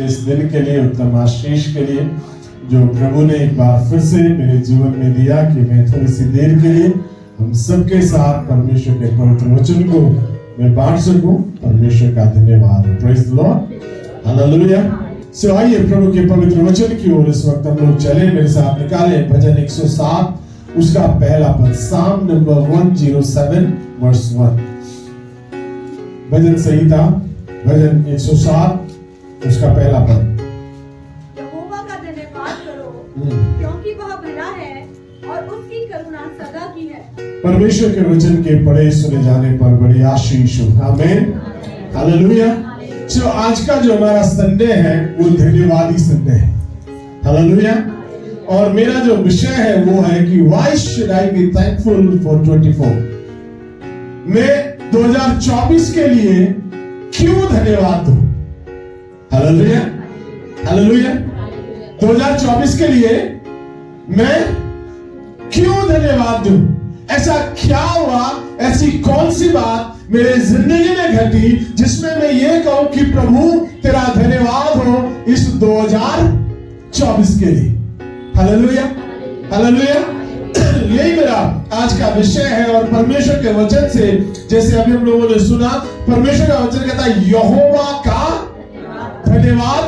इस दिन के लिए, उत्तम आशीष के लिए जो प्रभु ने एक बार फिर से मेरे जीवन में दिया कि मैं थोड़ी सी देर के लिए हम सबके साथ परमेश्वर के पवित्र वचन को मैं बांट सकूं। परमेश्वर का धन्यवाद। Praise the Lord, hallelujah. So आइए प्रभु के पवित्र वचन की ओर इस वक्त हम लोग चले। मेरे साथ निकाले भजन 107 उसका पहला पद, साम नंबर 107 वर्स 1। भजन संहिता भजन 107 उसका पहला पद। यहोवा का धन्यवाद करो, क्योंकि वह भला है और उसकी करुणा सदा की है। परमेश्वर के वचन के पढ़े सुने जाने पर बड़ी आशीष हो। आमीन, हालेलुया। जो आज का जो हमारा संडे है वो धन्यवादी संडे है। हालेलुया। और मेरा जो विषय है वो है कि why should I B thankful for 24। मैं 2024 के लिए क्यों धन्यवाद दूं? Hallelujah, hallelujah. 2024 के लिए मैं क्यों धन्यवाद दूं? ऐसा क्या हुआ, ऐसी कौन सी बात मेरे जिंदगी में घटी जिसमें मैं ये कहूं कि प्रभु तेरा धन्यवाद हो इस 2024 के लिए। Hallelujah, hallelujah. यही मेरा आज का विषय है। और परमेश्वर के वचन से, जैसे अभी हम लोगों ने सुना, परमेश्वर का वचन कहता है यहोवा का धन्यवाद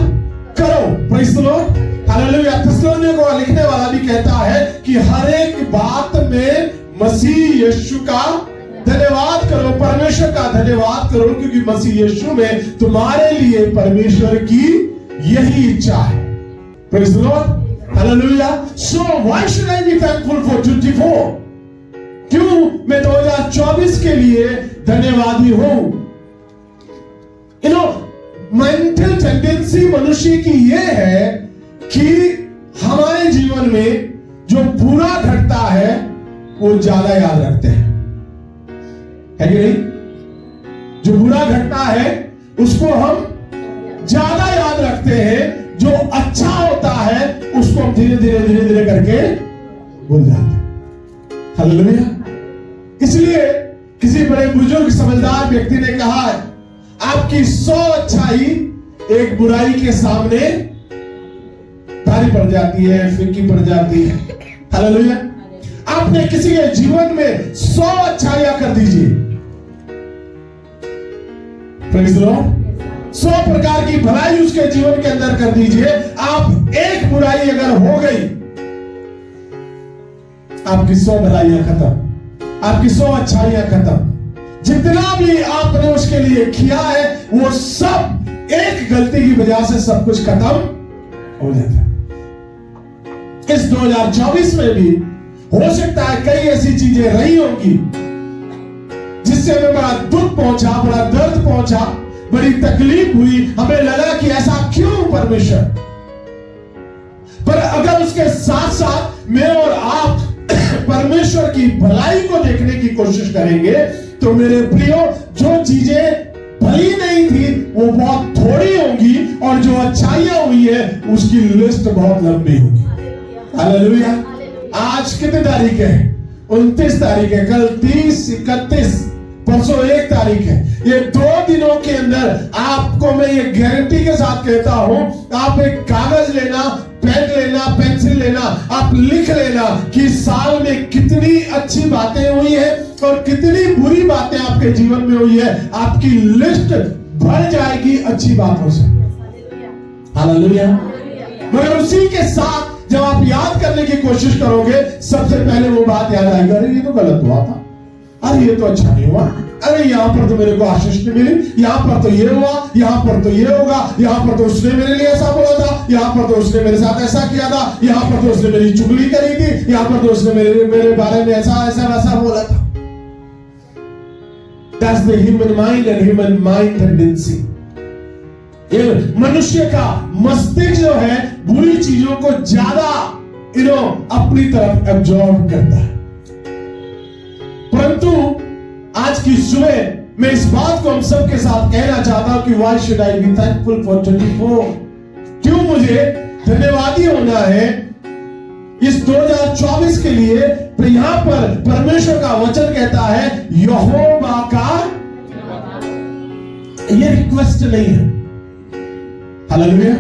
करो। Praise the Lord, hallelujah. थिस्सलुनीकियों को लिखने वाला भी कहता है कि हर एक बात में मसीह यीशु का धन्यवाद करो, परमेश्वर का धन्यवाद करो, क्योंकि मसीह यीशु में तुम्हारे लिए परमेश्वर की यही इच्छा है। Praise the Lord, hallelujah. So why should I B thankful for 24? क्यों मैं 2024 के लिए धन्यवादी हूं? मेंटल टेंडेंसी मनुष्य की यह है कि हमारे जीवन में जो बुरा घटता है वो ज्यादा याद रखते हैं, है कि नहीं? जो बुरा घटना है उसको हम ज्यादा याद रखते हैं, जो अच्छा होता है उसको हम धीरे धीरे करके भूल जाते हैं। हालेलुया। इसलिए किसी बड़े बुजुर्ग समझदार व्यक्ति ने कहा है, आपकी 100 अच्छाई एक बुराई के सामने भारी पड़ जाती है, फीकी पड़ जाती है। हालेलुया। आपने किसी के जीवन में 100 अच्छाइयां कर दीजिए, प्रेज़ द लॉर्ड, 100 प्रकार की भलाई उसके जीवन के अंदर कर दीजिए। आप एक बुराई अगर हो गई, आपकी 100 भलाइयां खत्म, आपकी 100 अच्छाइयां खत्म। जितना भी आपने उसके लिए किया है वो सब एक गलती की वजह से सब कुछ खत्म हो जाता है। इस 2024 में भी हो सकता है कई ऐसी चीजें रही होंगी जिससे हमें बड़ा दुख पहुंचा, बड़ा दर्द पहुंचा, बड़ी तकलीफ हुई, हमें लगा कि ऐसा क्यों परमेश्वर। पर अगर उसके साथ साथ मैं और आप परमेश्वर की भलाई को देखने की कोशिश करेंगे तो मेरे प्रियो, जो चीजें भली नहीं थी वो बहुत थोड़ी होंगी और जो अच्छाइयां हुई है उसकी लिस्ट बहुत लंबी होगी। हालेलुया। आज कितनी तारीख है? 29 तारीख है। कल 30, 31, परसों 1 तारीख है। ये 2 दिनों के अंदर आपको मैं ये गारंटी के साथ कहता हूं, आप एक कागज लेना, पेन लेना, पेंसिल लेना, आप लिख लेना कि साल में कितनी अच्छी बातें हुई है और कितनी बुरी बातें आपके जीवन में हुई है। आपकी लिस्ट भर जाएगी अच्छी बातों से। हालेलुया। मगर उसी के साथ जब आप याद करने की कोशिश करोगे, सबसे पहले वो बात याद आएगी, अरे ये तो गलत हुआ था, अरे ये तो अच्छा नहीं हुआ, अरे यहाँ पर तो मेरे को आशीष नहीं मिली, यहाँ पर तो ये हुआ, यहाँ पर तो ये होगा, यहाँ पर तो उसने मेरे लिए ऐसा बोला था, यहाँ पर तो उसने मेरे साथ ऐसा किया था, यहाँ पर तो उसने मेरी चुगली करी थी, यहाँ पर तो उसने मेरे बारे में ऐसा वैसा बोला था। That's the human mind and human mind tendency. ये मनुष्य का मस्तिष्क जो है बुरी चीजों को ज्यादा अपनी तरफ एब्जॉर्ब करता है। परंतु आज की सुबह मैं इस बात को हम सबके साथ कहना चाहता हूं कि why should I be thankful for 24? क्यों मुझे धन्यवादी होना है इस 2024 के लिए? तो यहां पर परमेश्वर का वचन कहता है यहोवा का, ये रिक्वेस्ट नहीं है। हालेलुया।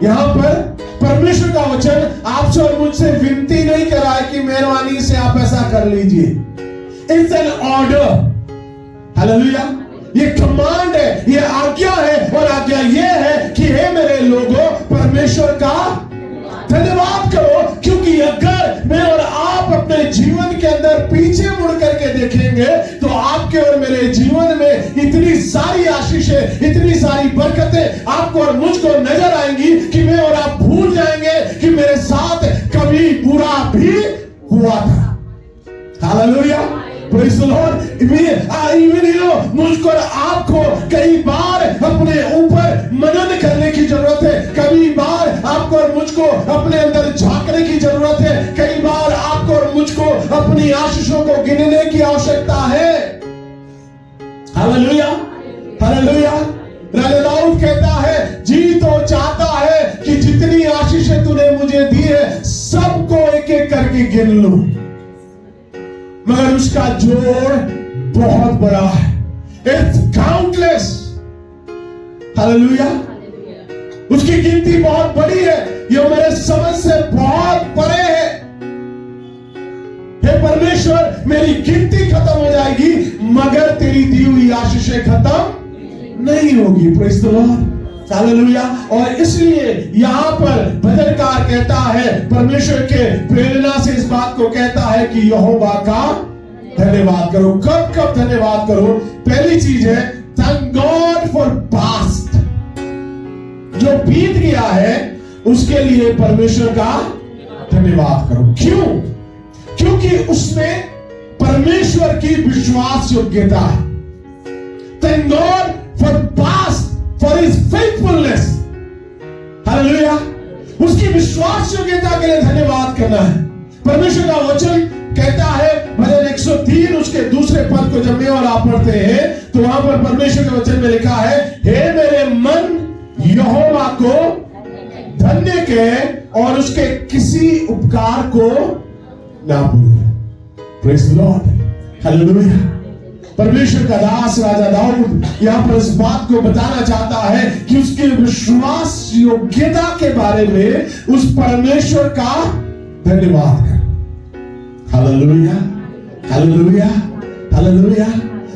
यहाँ पर परमेश्वर का वचन आपसे और मुझसे विनती नहीं कर रहा है कि मेहरबानी से आप ऐसा कर लीजिए। It's an order. हालेलुया। ये कमांड है, ये आज्ञा है, और आज्ञा ये है कि हे मेरे लोगों, परमेश्वर का धन्यवाद करो। क्योंकि अगर मैं और आप अपने जीवन के अंदर पीछे मुड़ करके देखेंगे तो आपके और मेरे जीवन में इतनी सारी आशीषें, इतनी सारी बरकतें आपको और मुझको नजर आएंगी कि मैं और आप भूल जाएंगे कि मेरे साथ कभी बुरा भी हुआ था। Hallelujah, praise the Lord. मुझको और आपको कई बार अपने ऊपर मनन करने की जरूरत है। कई बार आपको और मुझको अपने अंदर झांकने की जरूरत है। कई बार आपको और मुझको अपनी आशीषों को गिनने की आवश्यकता है। Hallelujah, hallelujah. राजा दाऊद कहता है, जी तो चाहता है कि जितनी आशीषें तूने मुझे दी है सबको एक एक करके गिन लूं, मगर उसका जोड़ बहुत बड़ा है। It's countless. हालेलुया। उसकी गिनती बहुत बड़ी है, ये मेरे समझ से बहुत परे है। हे परमेश्वर, मेरी गिनती खत्म हो जाएगी मगर तेरी दी हुई आशीषें खत्म नहीं होगी। Praise the Lord, hallelujah. और इसलिए यहां पर भजनकार कहता है, परमेश्वर के प्रेरणा से इस बात को कहता है कि यहोवा का धन्यवाद करो। कब कब धन्यवाद करो? पहली चीज है, थैंक गॉड फॉर पास्ट। जो बीत गया है उसके लिए परमेश्वर का धन्यवाद करो। क्यों? क्योंकि उसमें परमेश्वर की विश्वास योग्यता है। Thank God for past, for his faithfulness. Hallelujah. उसकी विश्वास योग्यता के लिए धन्यवाद करना है। परमेश्वर का वचन कहता है, भजन 103 उसके दूसरे पद को जब मैं और आप पढ़ते हैं तो वहां पर परमेश्वर के वचन में लिखा है, हे मेरे मन यहोवा को धन्य कह और उसके किसी उपकार को ना भूल। Praise the Lord, hallelujah. परमेश्वर का दास राजा दाऊद यहां पर इस बात को बताना चाहता है कि उसके विश्वास योग्यता के बारे में उस परमेश्वर का धन्यवाद कर। Hallelujah, hallelujah, hallelujah.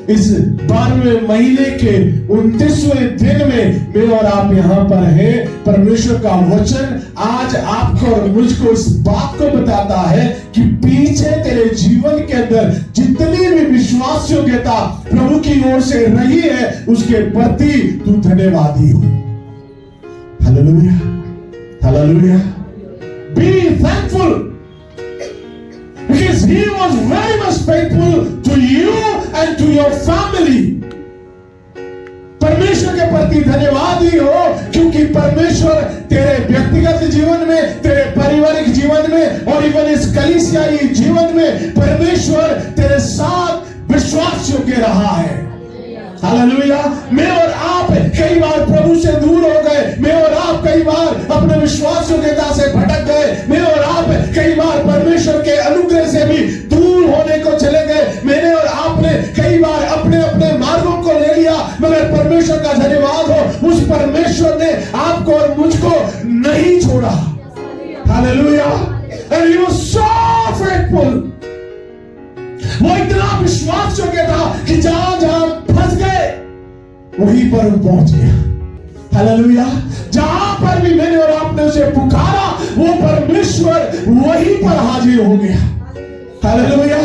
इस 12वें महीने के 29वें दिन में मैं और आप यहां पर हैं। परमेश्वर का वचन आज आपको और मुझको इस बात को बताता है कि पीछे तेरे जीवन के अंदर जितनी भी विश्वास योग्यता प्रभु की ओर से रही है उसके प्रति तू धन्यवादी हो। Hallelujah, hallelujah. Be thankful because he was very much faithful to you and to your family. परमेश्वर के प्रति धन्यवादी हो क्योंकि परमेश्वर तेरे व्यक्तिगत जीवन में, तेरे पारिवारिक जीवन में और इवन इस कलीसियाई जीवन में परमेश्वर तेरे साथ विश्वास योग्य रहा है। हालेलुया। मैं और आप कई बार प्रभु से दूर हो गए। मैं और आप कई बार अपने विश्वास योग्यता से भटक गए। मैं और आप कई बार परमेश्वर के अनुग्रह से भी दूर होने को चले गए। मैंने और आपने कई बार अपने अपने मार्गों को ले लिया, मगर परमेश्वर का धन्यवाद हो, उस परमेश्वर ने आपको और मुझको नहीं छोड़ा। Hallelujah. And he was so faithful. वो इतना विश्वास योग्य था कि जहां जहां फंस गए वहीं पर वो पहुंच गया। हालेलुया। जहां पर भी मैंने और आपने उसे पुकारा वो परमेश्वर वहीं पर हाजिर हो गया। हालेलुया।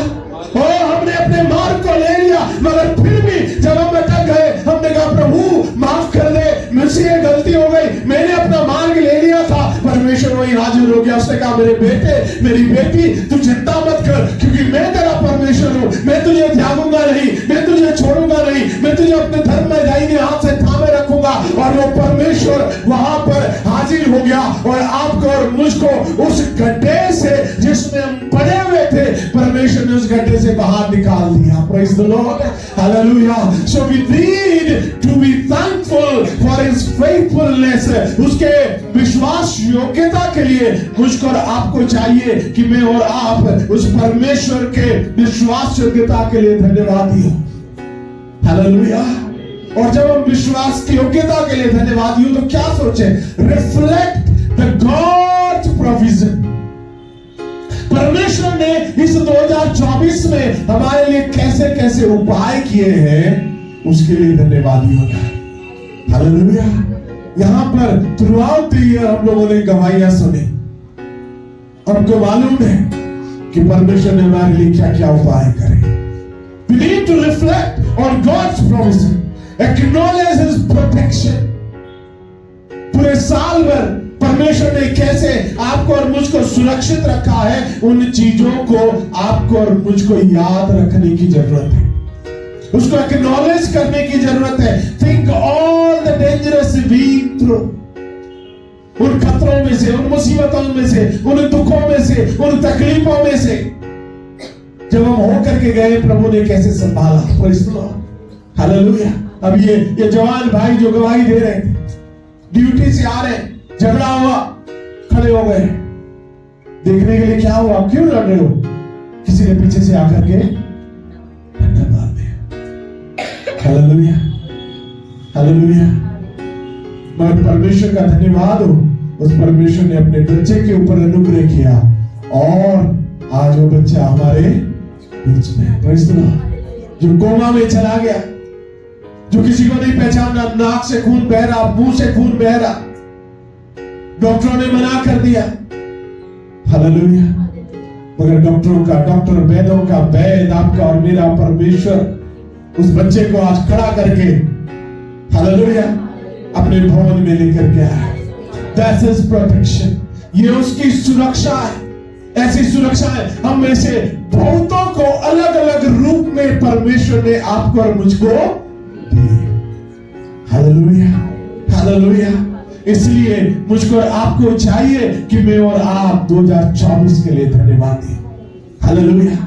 और हमने अपने मार्ग को ले लिया, मगर फिर भी जब हम अटक गए हमने कहा प्रभु माफ कर दे, मुझसे ये गलती हो गई, मैंने अपना मार्ग ले लिया था। परमेश्वर वही हाजिर हो गया। उसने कहा मेरे बेटे, मेरी बेटी, तू चिंता मत कर क्योंकि मैं तेरा परमेश्वर हूं। मैं तुझे त्यागूंगा नहीं, मैं तुझे छोड़ूंगा नहीं, मैं तुझे अपने धर्म में दाहिने हाथ से थामे रखूंगा। और वो परमेश्वर वहां पर हाजिर हो गया और आपको और मुझको उस गड्ढे से जिसमें हम पड़े हुए थे परमेश्वर ने उस गड्ढे से बाहर निकाल दिया। Praise the Lord, hallelujah. So we need to be thankful for his faithfulness. उसके विश्वास योग्यता के लिए मुझको और आपको चाहिए कि मैं और आप उस परमेश्वर के विश्वास योग्यता के लिए धन्यवादी हो। हालेलुया, और जब हम विश्वास की योग्यता के लिए धन्यवादी हो तो क्या सोचे? Reflect the gods provision. परमेश्वर ने इस 2024 में हमारे लिए कैसे कैसे उपाय किए हैं उसके लिए धन्यवादी होना है। हालेलुया। यहां पर थ्रू आउट द ईयर हम लोगों ने गवाहियां सुनी। हमको मालूम है कि परमेश्वर ने हमारे लिए क्या क्या उपाय करे। We need to reflect on God's promises, acknowledge His protection। पूरे साल भर परमेश्वर ने कैसे आपको और मुझको सुरक्षित रखा है, उन चीजों को आपको और मुझको याद रखने की जरूरत है, उसको एक्नॉलेज करने की जरूरत है। Think all the dangerous week through, उन खतरों में से, उन मुसीबतों में से, उन दुखों में से, उन तकलीफों में से जब हम होकर के गए, प्रभु ने कैसे संभाला। Praise the Lord. हालेलुया। अब ये जवान भाई जो गवाही दे रहे थे, ड्यूटी से आ रहे, झगड़ा हुआ, खड़े हो गए देखने के लिए। क्या हुआ? क्यों लड़ रहे हो? किसी ने पीछे से आकर के डंडा मार दिया। Hallelujah, hallelujah. मगर परमेश्वर का धन्यवाद हो, उस परमेश्वर ने अपने बच्चे के ऊपर अनुग्रह किया और आज वो बच्चा हमारे बीच में। Praise the Lord. जो कोमा में चला गया, जो किसी को नहीं पहचाना, नाक से खून बह रहा, मुंह से खून बह रहा, डॉक्टरों ने मना कर दिया। हालेलुया। मगर डॉक्टरों का, डॉक्टर वैद्यों का वैद आपका और मेरा परमेश्वर उस बच्चे को आज खड़ा करके, हालेलुया, अपने भवन में लेकर के आया। That's His protection। ये उसकी सुरक्षा है। ऐसी सुरक्षा है हम में से बहुतों को अलग अलग रूप में परमेश्वर ने आपको और मुझको दी। Hallelujah, hallelujah. इसलिए मुझको और आपको चाहिए कि मैं और आप 2024 के लिए धन्यवाद दें। हालेलुया।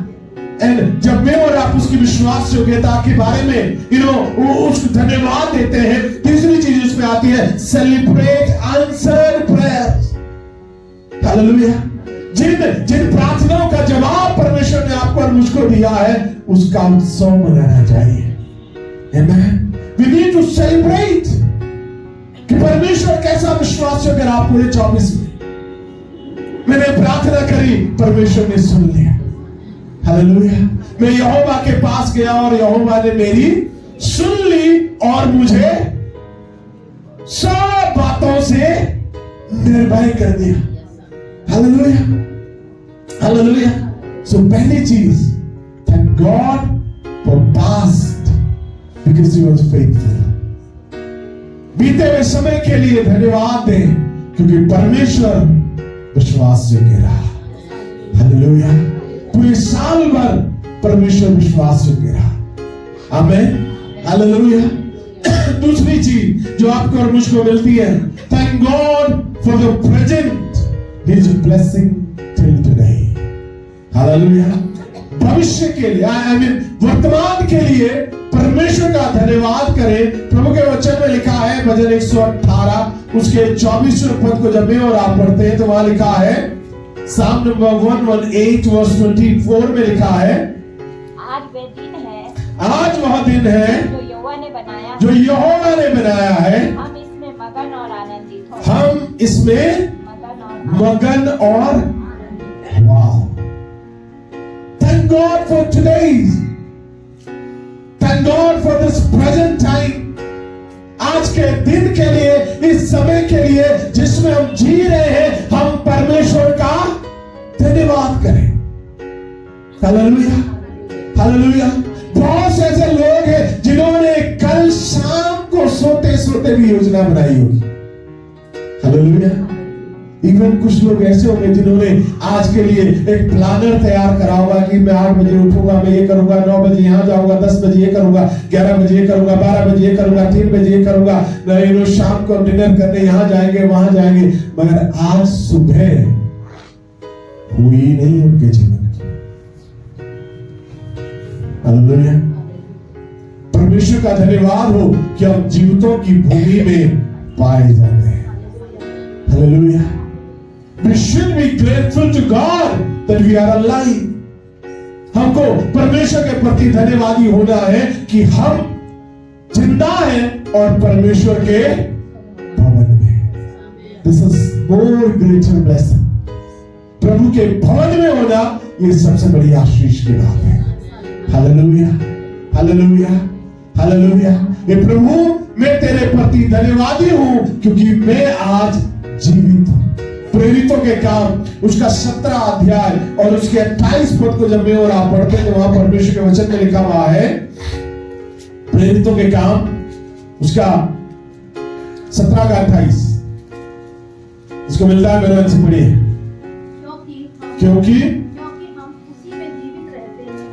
एंड जब मैं और आप उसकी विश्वास योग्यता के बारे में उसको धन्यवाद देते हैं, तीसरी चीज उसमें आती है, सेलिब्रेट आंसर्ड प्रेयर्स। हालेलुया। जिन प्रार्थनाओं का जवाब परमेश्वर ने आपको और मुझको दिया है, उसका उत्सव मनाना चाहिए। आमेन। वी नीड टू सेलिब्रेट कि परमेश्वर कैसा विश्वास योग्य रहा पूरे 24 में। मैंने प्रार्थना करी, परमेश्वर ने सुन लिया। हालेलुया। मैं यहोवा के पास गया और यहोवा ने मेरी सुन ली और मुझे सब बातों से निर्भय कर दिया। Hallelujah, hallelujah. सो पहली चीज, thank God for past because he was faithful. बीते हुए समय के लिए धन्यवाद दें क्योंकि परमेश्वर विश्वास योग्य रहा। हालेलुया। पूरे साल भर परमेश्वर विश्वास योग्य रहा। आमीन। हालेलुया। दूसरी चीज जो आपको और मुझको मिलती है, thank God for the present His blessing till today। Hallelujah. भविष्य के लिए, I mean वर्तमान के लिए परमेश्वर का धन्यवाद करें। प्रभु के वचन में लिखा है, भजन 118 उसके 24वें पद को जब मैं और आप पढ़ते हैं तो वहां लिखा है, Psalm number 118 verse 24 में लिखा है, आज वह दिन है, आज वह दिन है जो यहोवा ने बनाया, जो यहोवा ने बनाया है, हम इसमें मगन और आनंदित हो। हम इसमें मगन और wow. Thank God for today's, thank God for this present time। आज के दिन के लिए, इस समय के लिए जिसमें हम जी रहे हैं, हम परमेश्वर का धन्यवाद करें। Hallelujah, hallelujah. बहुत से ऐसे लोग हैं जिन्होंने कल शाम को सोते सोते भी योजना बनाई होगी। हालेलुया। इवन कुछ लोग ऐसे होंगे जिन्होंने आज के लिए एक प्लानर तैयार करा होगा कि मैं 8 बजे उठूंगा, मैं ये करूंगा, 9 बजे यहां जाऊंगा, 10 बजे ये करूंगा, 11 बजे ये करूंगा, 12 बजे ये करूंगा, 3 बजे ये करूंगा, मैं शाम को डिनर करने यहां जाएंगे, वहां जाएंगे। मगर आज सुबह हुई नहीं उनके जीवन की। हालेलुया। परमेश्वर का धन्यवाद हो कि हम जीवितों की भूमि में पाए जाते हैं। Hallelujah. We should be grateful to God that we are alive। हमको परमेश्वर के प्रति धन्यवादी होना है कि हम जिंदा है और परमेश्वर के भवन में। This is more greater blessing. प्रभु के भवन में होना ये सबसे बड़ी आशीष की बात है। Hallelujah, hallelujah, hallelujah. ये प्रभु मैं तेरे प्रति धन्यवादी हूं क्योंकि मैं आज जीवित हूं। प्रेरितों के काम उसका 17 अध्याय और उसके 28 पद को जब मैं और आप पढ़ते हैं तो वहां परमेश्वर के वचन में लिखा हुआ है, प्रेरितों के काम उसका 17 का 28 इसको मिलता है मेरे से पढ़िए। क्योंकि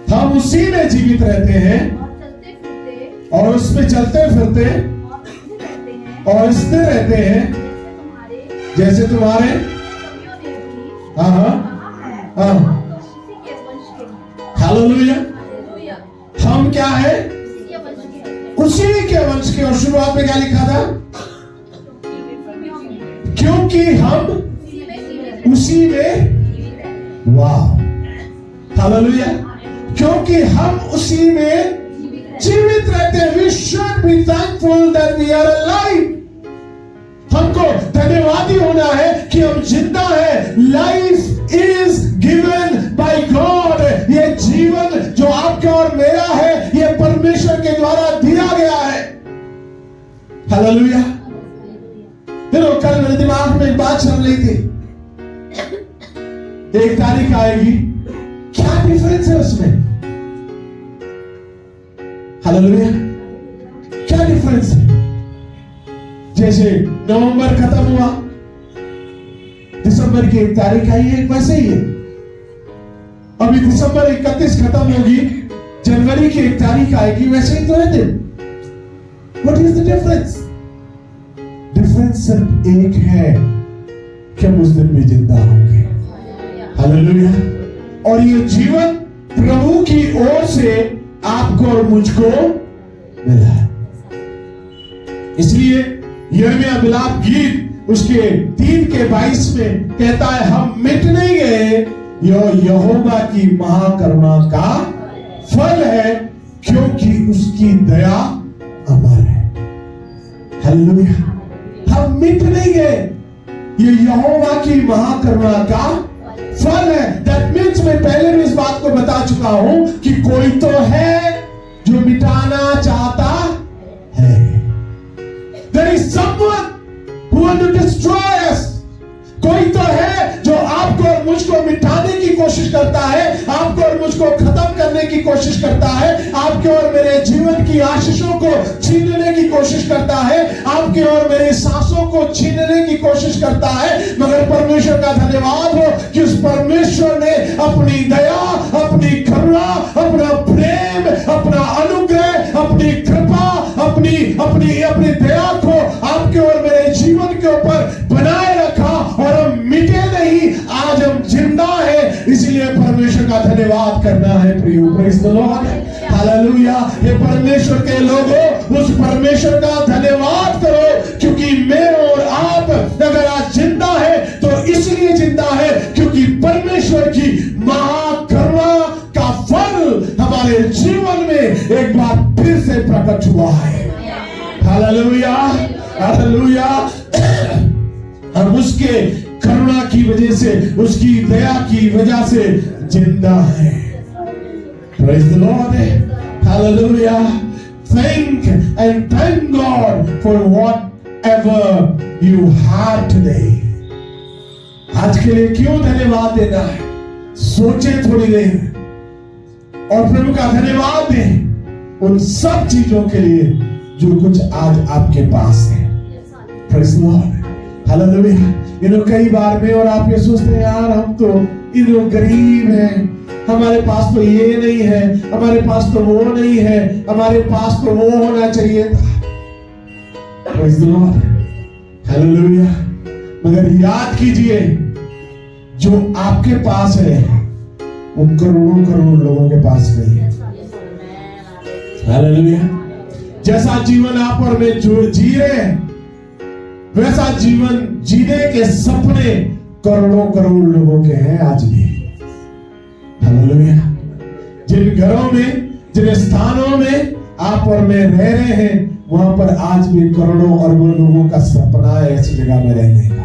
हम उसी में जीवित रहते हैं और उसमें चलते फिरते और स्थिर रहते हैं जैसे तुम्हारे हालेलुया। हम क्या है? उसी के वंश के। और शुरुआत में क्या लिखा था? क्योंकि हम उसी में, वाह हालेलुया, क्योंकि हम उसी में जीवित रहते हैं। We should be thankful that we are alive. हमको धन्यवादी होना है कि हम जिंदा है। Life is given by God. ये जीवन जो आपका और मेरा है ये परमेश्वर के द्वारा दिया गया है। हालेलुया। देखो कल मेरे दिमाग में एक बात चल रही थी, एक तारीख आएगी, क्या डिफरेंस है उसमें? हालेलुया, क्या डिफरेंस है? जैसे नवंबर खत्म हुआ, दिसंबर की 1 तारीख आई है, वैसे ही है। अभी दिसंबर 31 खत्म होगी, जनवरी की 1 तारीख आएगी, वैसे ही तो है दिन। What is the difference? Difference सिर्फ एक है कि हम उस दिन भी जिंदा होंगे। हालेलुया। और ये जीवन प्रभु की ओर से आपको और मुझको मिला है। इसलिए यिर्मयाह विलाप गीत उसके 3 के 22 में कहता है, हम मिट नहीं गए, यह यहोवा की महाकरुणा का फल है क्योंकि उसकी दया अमर है। हालेलुया। हम मिट नहीं गए, ये यहोवा की महाकरुणा का फल है। दैट मीन्स मैं पहले भी इस बात को बता चुका हूं कि कोई तो है जो मिटाना चाहता है। There is someone who wants to destroy us. कोई तो है जो आपको और मुझको मिटाने की कोशिश करता है, आपको और मुझको खत्म करने की कोशिश करता है, आपके और मेरे जीवन की आशीषों को छीनने की कोशिश करता है, आपके और मेरे सांसों को छीनने की कोशिश करता है। मगर परमेश्वर का धन्यवाद हो कि उस परमेश्वर ने अपनी दया, अपनी करुणा, अपना प्रेम, अपना अनुग्रह, अपनी कृपा, अपनी अपनी अपनी दया को आपके और मेरे जीवन के ऊपर बनाए रखा और हम मिटे नहीं, आज हम जिंदा है। इसलिए परमेश्वर का धन्यवाद करना है प्रियो। Praise the Lord, hallelujah. ये परमेश्वर के लोगों, उस परमेश्वर का धन्यवाद करो क्योंकि मैं और आप अगर आज जिंदा है तो इसलिए जिंदा है क्योंकि परमेश्वर की महाकरुणा का फल हमारे जीवन में एक बार फिर से प्रकट हुआ है। Hallelujah, hallelujah. हम उसके करुणा की वजह से, उसकी दया की वजह से जिंदा है। Praise the Lord, hallelujah. Thank God for whatever you have today. आज के लिए क्यों धन्यवाद देना है? सोचे थोड़ी देर और प्रभु का धन्यवाद दें उन सब चीजों के लिए जो कुछ आज आपके पास है। Praise the Lord, hallelujah. कई बार में और आप ये सोचते हैं, यार हम तो गरीब हैं, हमारे पास तो ये नहीं है, हमारे पास तो वो नहीं है, हमारे पास तो वो होना चाहिए था। Praise the Lord, hallelujah. मगर याद कीजिए जो आपके पास है वो करोड़ों करोड़ लोगों के पास नहीं है। हालेलुया। जैसा जीवन आप और मैं जी रहे हैं वैसा जीवन जीने के सपने करोड़ों करोड़ लोगों के हैं आज भी। हालेलुया। जिन घरों में, जिन स्थानों में आप और मैं रह रहे हैं, वहां पर आज भी करोड़ों अरबों लोगों का सपना है ऐसी जगह में रहने का।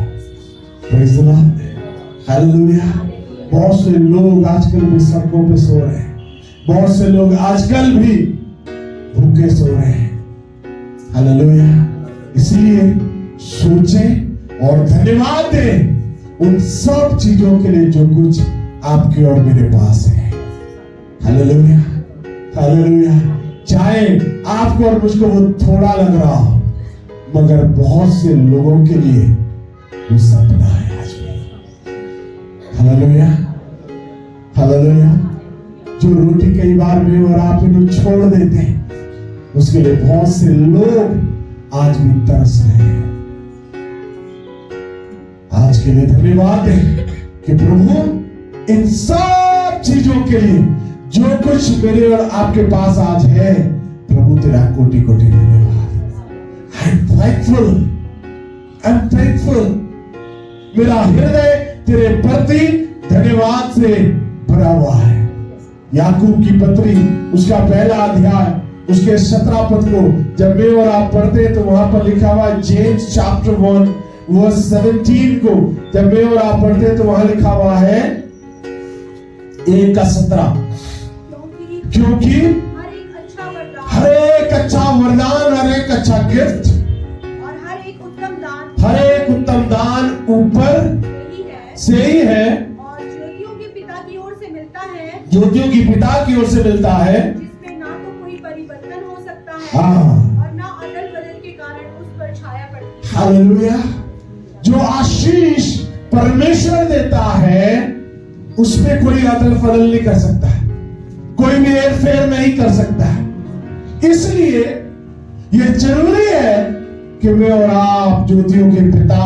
Praise the Lord, hallelujah. बहुत से लोग आजकल भी सड़कों पे सो रहे हैं, बहुत से लोग आजकल भी भूखे सो रहे हैं, हालेलुया। इसलिए सोचें और धन्यवाद दें उन सब चीजों के लिए जो कुछ आपके और मेरे पास है, हालेलुया, हालेलुया। चाहे आपको और मुझको वो थोड़ा लग रहा हो, मगर बहुत से लोगों के लिए वो सपना है आज भी, हालेलुया, हालेलुया। जो रोटी कई बार मैं और आप इन्हें छोड़ देते हैं, उसके लिए बहुत से लोग आज भी तरस रहे हैं। आज के लिए धन्यवाद है कि प्रभु इन सब चीजों के लिए जो कुछ मेरे और आपके पास आज है, प्रभु तेरा कोटि कोटि धन्यवाद। I am thankful, I am thankful. मेरा हृदय तेरे प्रति धन्यवाद से भरा हुआ है। याकूब की पत्री उसका पहला अध्याय उसके 17 पद को जब मैं और आप पढ़ते हैं तो वहां पर लिखा हुआ जेम्स चैप्टर 1 वर्स 17 को जब मैं और आप पढ़ते हैं तो वहां लिखा हुआ है 1:17, क्योंकि हर एक अच्छा वरदान, हर एक अच्छा गिफ्ट और हर एक उत्तम दान ऊपर से ही है और ज्योतियों के पिता की ओर से मिलता है, ज्योतियों की पिता की ओर से मिलता है, जिसमें ना तो कोई परिवर्तन हो सकता है हाँ, और ना अदल बदल के कारण उस पर छाया पड़ती है। हालेलुया। जो आशीष परमेश्वर देता है उसमें कोई अदल बदल नहीं कर सकता है, कोई भी हेरफेर नहीं कर सकता है। इसलिए यह जरूरी है कि मैं और आप ज्योतियों के पिता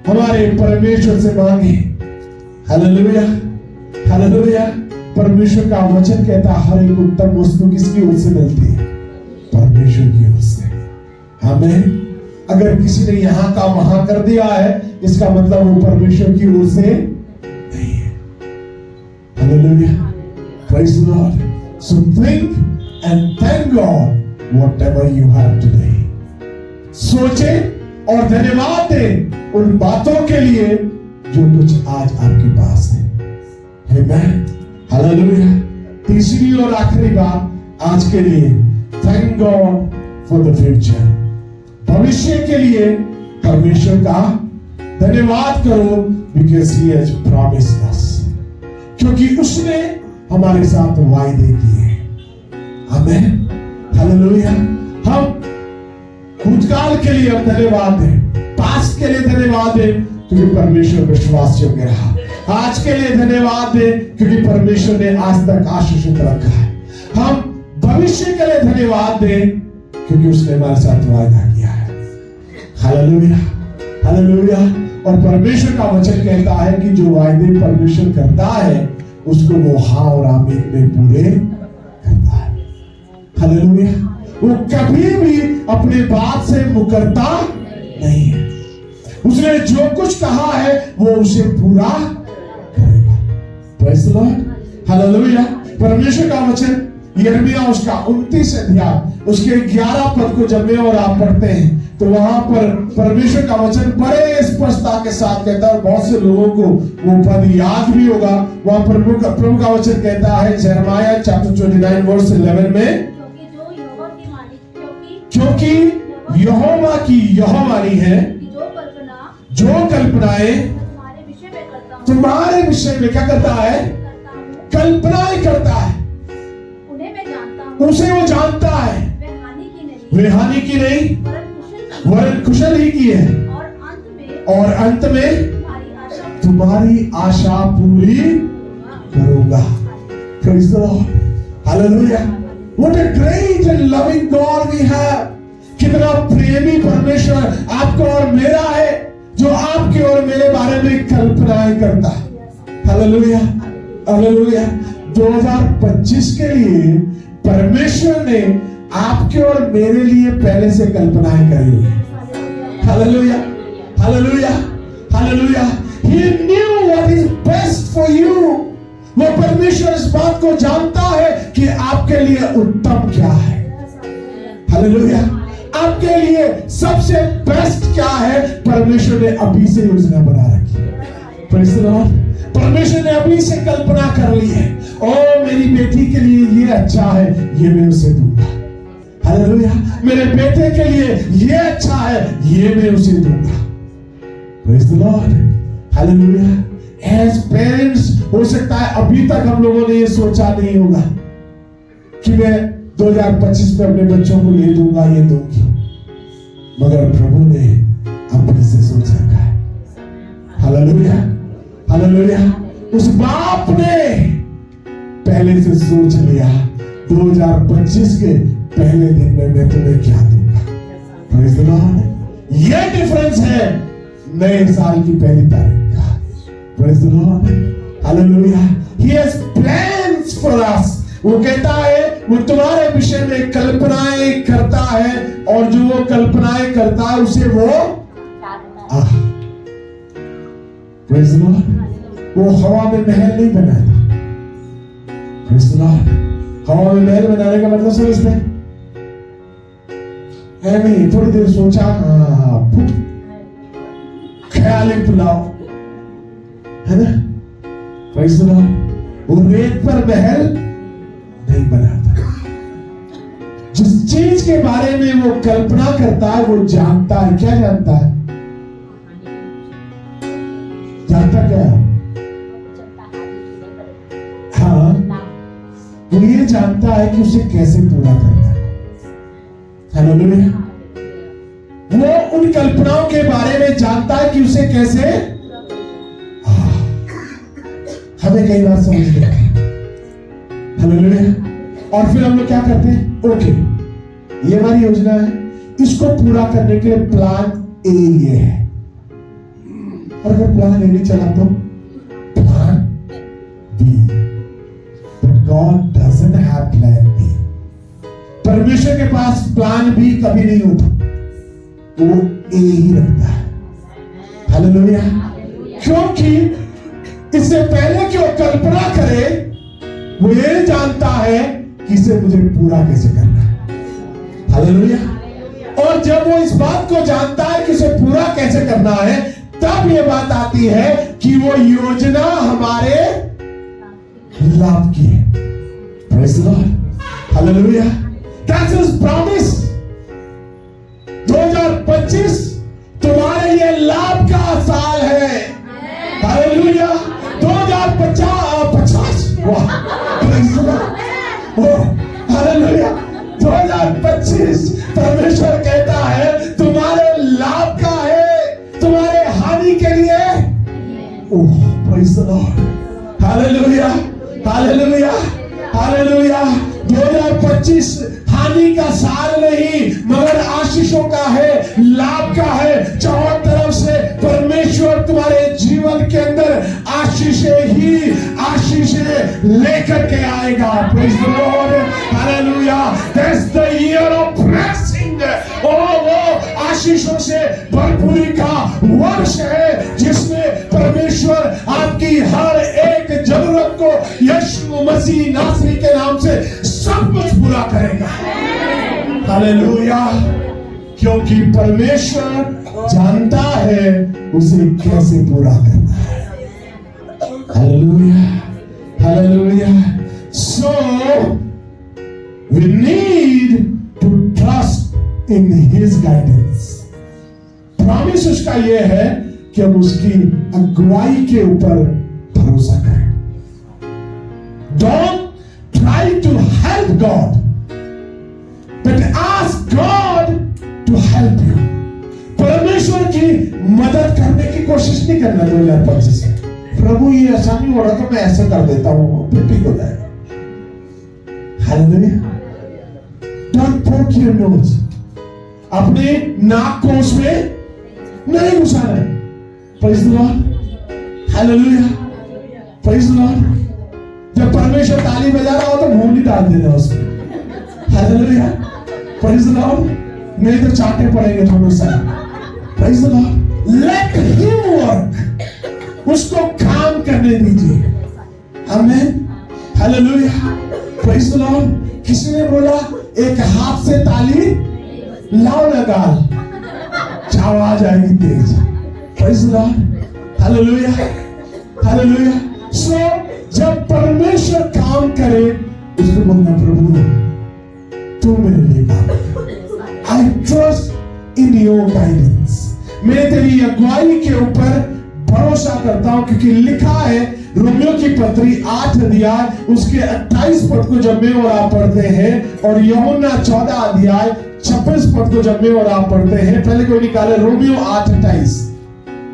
हमारे परमेश्वर से मांगे। Hallelujah, hallelujah. परमेश्वर का वचन कहता है हर एक उत्तम वस्तु किसकी ओर से मिलती है? परमेश्वर की ओर से। आमीन। अगर किसी ने यहां का वहां कर दिया है, इसका मतलब वो परमेश्वर की ओर से नहीं है। Hallelujah, praise the Lord. So think and thank God whatever you have today. सोचे और धन्यवाद दें उन बातों के लिए जो कुछ आज आपके पास है। Amen. हालेलुया। तीसरी और आखिरी बात आज के लिए, thank God for the future. भविष्य के लिए परमेश्वर का धन्यवाद करो, बिकॉज़ ही हैज प्रॉमिस्ड अस, क्योंकि उसने हमारे साथ वायदे किए। आमीन, हालेलुया। हम भूतकाल के लिए हम धन्यवाद दें, पास्ट के लिए धन्यवाद दें क्योंकि परमेश्वर विश्वास योग्य रहा। आज के लिए धन्यवाद दें क्योंकि परमेश्वर ने आज तक आशीषित रखा है। हम भविष्य के लिए धन्यवाद दें क्योंकि उसने हमारे साथ वायदा किया है। Hallelujah, hallelujah. और परमेश्वर का वचन कहता है कि जो वायदे परमेश्वर करता है उसको वो हाँ और आमीन में पूरे करता है। हालेलुया। वो कभी भी अपने बात से मुकरता नहीं है। उसने जो कुछ कहा है वो उसे पूरा करेगा। Praise the Lord, hallelujah. परमेश्वर का वचन यिर्मयाह उसका 29 अध्याय उसके 11 पद को जब मैं और आप पढ़ते हैं तो वहां पर परमेश्वर का वचन बड़े स्पष्टता के साथ कहता है, बहुत से लोगों को वो पद याद भी होगा। वहां प्रभु का वचन कहता है यिर्मयाह चैप्टर 29 वर्स 11 में, क्योंकि यहोवा की यह वाणी है, जो कल्पनाएं तुम्हारे विषय में क्या करता है? कल्पनाएं करता है। उसे वो जानता है, वे हानि की नहीं वरन कुशल ही की है, और अंत में तुम्हारी आशा पूरी करूंगा। Praise the Lord. Hallelujah. What a great and loving God we have. कितना प्रेमी परमेश्वर आपका और मेरा है, जो आपके और मेरे बारे में कल्पनाएं करता है। Hallelujah, hallelujah. 2025 के लिए परमेश्वर ने आपके और मेरे लिए पहले से कल्पनाएं करी हुई है। Hallelujah, hallelujah, hallelujah. He knew what is best for you. वो परमेश्वर इस बात को जानता है कि आपके लिए उत्तम क्या है। हालेलुया। आपके लिए सबसे बेस्ट क्या है? परमेश्वर ने अभी से योजना बना रखी है। Praise the Lord. परमेश्वर ने अभी से कल्पना कर ली है, ओ मेरी बेटी के लिए ये अच्छा है, ये मैं उसे दूंगा। हालेलुया। मेरे बेटे के लिए ये अच्छा है, ये मैं उसे दूंगा। Praise the Lord. Hallelujah. As parents हो सकता है अभी तक हम लोगों ने ये सोचा नहीं होगा कि मैं 2025 में अपने बच्चों को ये दूंगा, ये दूंगी, मगर प्रभु ने अभी से सोच रखा है। हालेलुया। हालेलुया। उस बाप ने पहले से सोच लिया 2025 के पहले दिन में मैं तुम्हें क्या दूंगा। Praise the Lord. ये डिफरेंस है नए साल की पहली तारीख का। Praise the Lord. Hallelujah. He has plans for us. वो कहता है वो तुम्हारे विषय में कल्पनाएं करता है, और जो वो कल्पनाएं करता है उसे वो प्रेज़ द लॉर्ड। वो हवा में महल नहीं बनाता। Praise the Lord. हवा में महल बनाने का मतलब समझते हैं? नहीं, थोड़ी देर सोचा, ख्याली पुलाव, है ना? Praise the Lord. वो रेत पर महल नहीं बनाता। जिस चीज के बारे में वो कल्पना करता है वो जानता है। क्या जानता है? जानता क्या है? हाँ, वो ये जानता है कि उसे कैसे पूरा करना है। हालेलुया। वो उन कल्पनाओं के बारे में जानता है कि उसे कैसे, हमें कई बार समझ नहीं आता। हालेलुया। और फिर हम लोग क्या करते हैं? ओके, ये हमारी योजना है, इसको पूरा करने के लिए प्लान ए ये है, और अगर प्लान ए नहीं चला तो plan B. But God doesn't have plan B. परमेश्वर के पास प्लान बी कभी नहीं होता, वो ए ही रखता है। हालेलुया। क्योंकि इससे पहले कि वो कल्पना करे वो ये जानता है कि इसे मुझे पूरा कैसे करना है। हालेलुया। और जब वो इस बात को जानता है कि इसे पूरा कैसे करना है, तब ये बात आती है कि वो योजना हमारे लाभ की है। Praise the Lord. Hallelujah. That's his promise. 2025 तुम्हारे लिए लाभ का साल है। हालेलुया। 2050 वाह, प्रेज़ द लॉर्ड। हालेलुया। 2025 परमेश्वर कहता है तुम्हारे लाभ का है, तुम्हारे हानि के लिए। Oh, praise the Lord. Hallelujah. Hallelujah. Hallelujah. 2025 हानि का साल नहीं मगर आशीषों का है, लाभ का है। चारों तरफ से परमेश्वर तुम्हारे जीवन के अंदर आशीषें ही आशीषें लेकर के आएगा। Praise the Lord. Hallelujah. That's the year of blessing. वो आशीषों से भरपूरी का वर्ष है जिसमें परमेश्वर आपकी हर एक जरूरत को यीशु मसीह नासरी के नाम से सब कुछ पूरा करेगा। हालेलुया। क्योंकि परमेश्वर जानता है उसे कैसे पूरा करना है। Hallelujah. Hallelujah. So we need to trust in His guidance. Promise उसका यह है कि हम उसकी अगुवाई के ऊपर भरोसा करें। Don't try to help God, but ask God to help you. परमेश्वर की मदद करने की कोशिश नहीं करना 2025 में। प्रभु ये ऐसा नहीं हो रहा तो मैं ऐसे कर देता हूँ, फिर ठीक हो जाएगा। Hallelujah. Don't poke your nose. अपने नाक को उसमें नहीं घुसाना। Praise the Lord. Hallelujah. Praise the Lord. जब परमेश्वर ताली बजा रहा हो तो मुंह नहीं डाल देना उसमें। हालेलुया। Praise the Lord. नहीं तो चाटे पड़ेंगे थोड़ा सा। Praise the Lord. Let him work. उसको काम करने दीजिए। आमीन। हालेलुया। Praise the Lord. किसी ने बोला एक हाथ से ताली लाओ ना गाल, आवाज आएगी तेज। Praise the Lord. Hallelujah. Hallelujah. So जब परमेश्वर काम करे उसको बोलना प्रभु तू मेरे लिए काम कर। I trust in your guidance. मैं तेरी अगुवाई के ऊपर भरोसा करता हूं, क्योंकि लिखा है रोमियो की पत्री 8 अध्याय उसके 28 पद को जब मैं और आप पढ़ते हैं, और यूहन्ना 14 अध्याय 26 पद को जब मैं और आप पढ़ते हैं। पहले कोई निकाले रोमियो 8:28।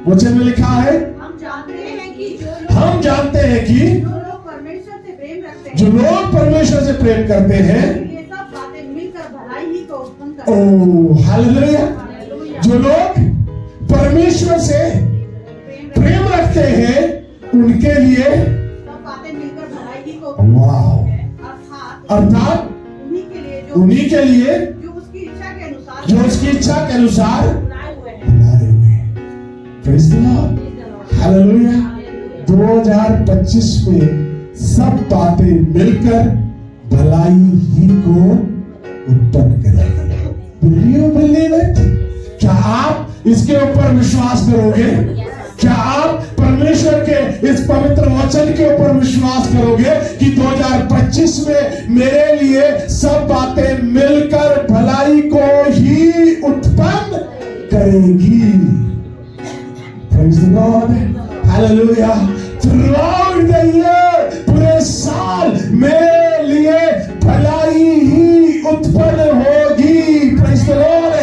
वचन में लिखा है हम जानते हैं कि जो लोग परमेश्वर से प्रेम करते हैं ये सब बातें मिलकर भलाई ही को उत्पन्न करते हैं। Oh hallelujah. जो लोग परमेश्वर से प्रेम रखते हैं उनके लिए सब बातें मिलकर भलाई ही को वाह, अर्थात उन्हीं के लिए जो उसकी इच्छा के अनुसार बनाए हुए हैं। Praise the Lord. Hallelujah. 2025 में सब बातें मिलकर भलाई ही को उत्पन्न करेंगी। Will you believe it? क्या आप इसके ऊपर विश्वास करोगे? क्या आप परमेश्वर के इस पवित्र वचन के ऊपर विश्वास करोगे कि 2025 में मेरे लिए सब बातें मिलकर भलाई को ही उत्पन्न करेगी? Praise the Lord. Hallelujah. Throughout the year, पूरे साल मेरे लिए भलाई ही उत्पन्न होगी। Praise the Lord.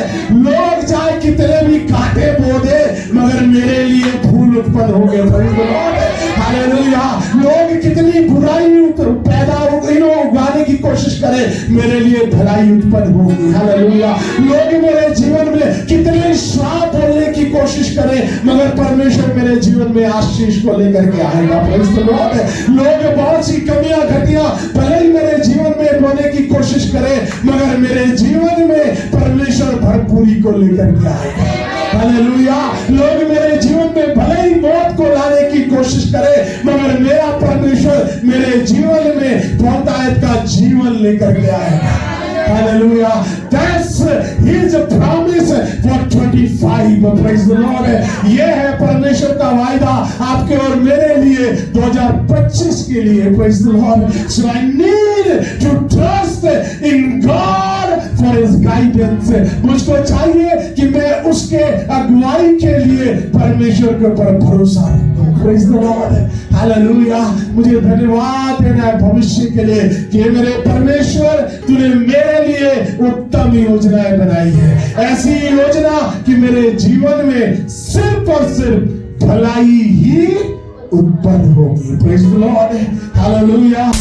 लोग चाहे कितने भी कांटे बो दे मगर मेरे लिए फूल उत्पन्न होंगे। Praise the Lord. Hallelujah. लोग कितनी बुराई पैदा उगाने की कोशिश करें मेरे लिए भलाई उत्पन्न होगी। हालेलुया। लोग मेरे जीवन में कितने श्राप बोलने की कोशिश करें मगर परमेश्वर मेरे जीवन में आशीष को लेकर के आएगा। Praise the Lord. लोग बहुत सी कमियां घटियां भले ही मेरे जीवन में बोलने की कोशिश करें मगर मेरे जीवन में परमेश्वर भरपूरी को लेकर के आएगा। हालेलुया। लोग मेरे जीवन में भले ही मौत को लाने की कोशिश करें मगर मेरा परमेश्वर मेरे जीवन में बहुतायत का जीवन लेकर के आएगा। Hallelujah. That's his promise for 25. Praise the Lord. ये है परमेश्वर का वायदा आपके और मेरे लिए 2025 के लिए। Praise the Lord. So I need to trust in God for his guidance. मुझको चाहिए कि मैं उसके अगुवाई के लिए परमेश्वर के ऊपर भरोसा रखूं। Praise the Lord. Hallelujah. मुझे धन्यवाद देना है भविष्य के लिए कि मेरे परमेश्वर तूने मेरे लिए उत्तम योजनाएं बनाई है। ऐसी योजना कि मेरे जीवन में सिर्फ और सिर्फ भलाई ही उत्पन्न होगी। Praise the Lord. Hallelujah.